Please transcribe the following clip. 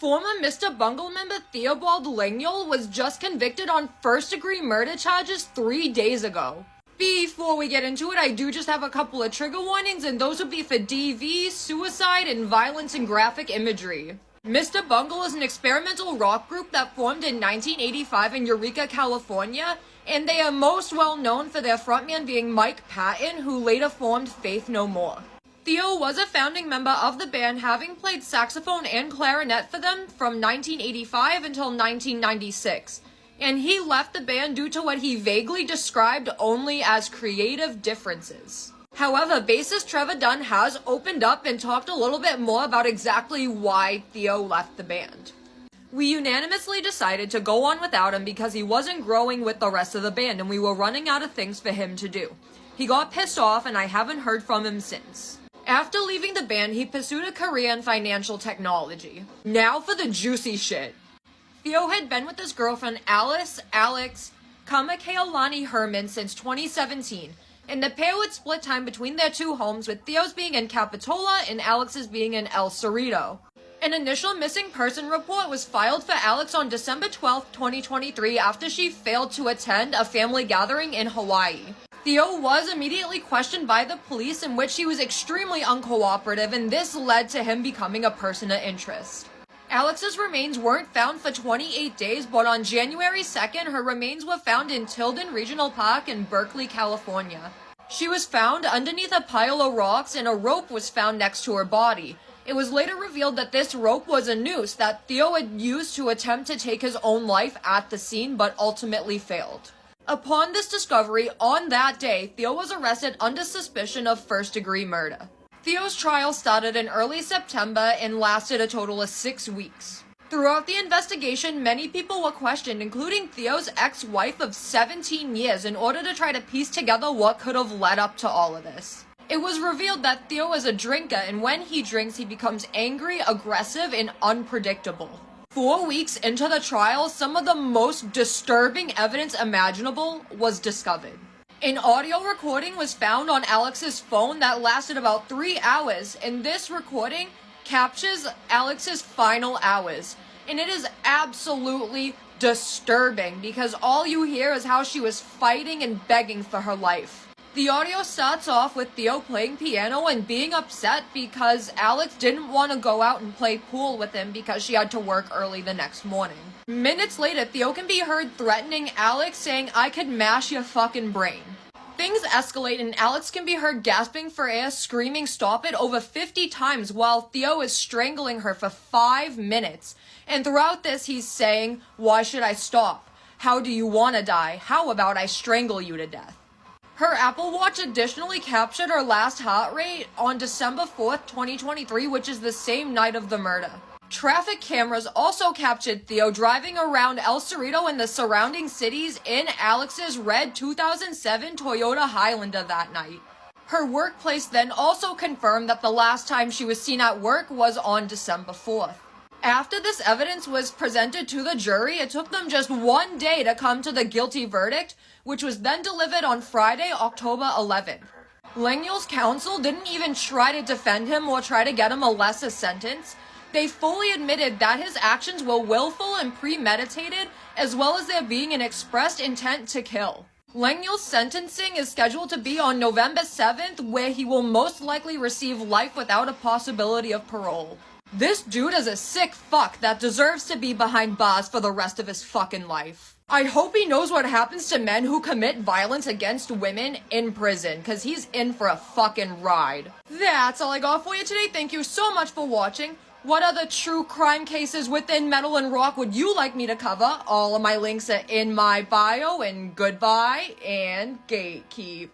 Former Mr. Bungle member Theobald Legnol was just convicted on first-degree murder charges 3 days ago. Before we get into it, I do just have a couple of trigger warnings, and those would be for DV, suicide, and violence and graphic imagery. Mr. Bungle is an experimental rock group that formed in 1985 in Eureka, California, and they are most well known for their frontman being Mike Patton, who later formed Faith No More. Theo was a founding member of the band, having played saxophone and clarinet for them from 1985 until 1996, and he left the band due to what he vaguely described only as creative differences. However, bassist Trevor Dunn has opened up and talked a little bit more about exactly why Theo left the band. We unanimously decided to go on without him because he wasn't growing with the rest of the band and we were running out of things for him to do. He got pissed off and I haven't heard from him since. After leaving the band, he pursued a career in financial technology. Now for the juicy shit. Theo had been with his girlfriend Alex Kamakailani Herman since 2017, and the pair would split time between their two homes, with Theo's being in Capitola and Alex's being in El Cerrito. An initial missing person report was filed for Alex on December 12, 2023 after she failed to attend a family gathering in Hawaii. Theo was immediately questioned by the police, in which he was extremely uncooperative, and this led to him becoming a person of interest. Alex's remains weren't found for 28 days, but on January 2nd, her remains were found in Tilden Regional Park in Berkeley, California. She was found underneath a pile of rocks, and a rope was found next to her body. It was later revealed that this rope was a noose that Theo had used to attempt to take his own life at the scene, but ultimately failed. Upon this discovery, on that day, Theo was arrested under suspicion of first-degree murder. Theo's trial started in early September and lasted a total of 6 weeks. Throughout the investigation, many people were questioned, including Theo's ex-wife of 17 years, in order to try to piece together what could have led up to all of this. It was revealed that Theo is a drinker, and when he drinks, he becomes angry, aggressive, and unpredictable. 4 weeks into the trial, some of the most disturbing evidence imaginable was discovered. An audio recording was found on Alex's phone that lasted about 3 hours, and this recording captures Alex's final hours. And it is absolutely disturbing because all you hear is how she was fighting and begging for her life. The audio starts off with Theo playing piano and being upset because Alex didn't want to go out and play pool with him because she had to work early the next morning. Minutes later, Theo can be heard threatening Alex, saying, "I could mash your fucking brain." Things escalate and Alex can be heard gasping for air, screaming "stop it" over 50 times while Theo is strangling her for 5 minutes. And throughout this, he's saying, "Why should I stop? How do you want to die? How about I strangle you to death?" Her Apple Watch additionally captured her last heart rate on December 4th, 2023, which is the same night of the murder. Traffic cameras also captured Theo driving around El Cerrito and the surrounding cities in Alex's red 2007 Toyota Highlander that night. Her workplace then also confirmed that the last time she was seen at work was on December 4th. After this evidence was presented to the jury, it took them just 1 day to come to the guilty verdict, which was then delivered on Friday, October 11th. Legnol's counsel didn't even try to defend him or try to get him a lesser sentence. They fully admitted that his actions were willful and premeditated, as well as there being an expressed intent to kill. Legnol's sentencing is scheduled to be on November 7th, where he will most likely receive life without a possibility of parole. This dude is a sick fuck that deserves to be behind bars for the rest of his fucking life. I hope he knows what happens to men who commit violence against women in prison, cause he's in for a fucking ride. That's all I got for you today. Thank you so much for watching. What other true crime cases within metal and rock would you like me to cover? All of my links are in my bio, and goodbye and gatekeep.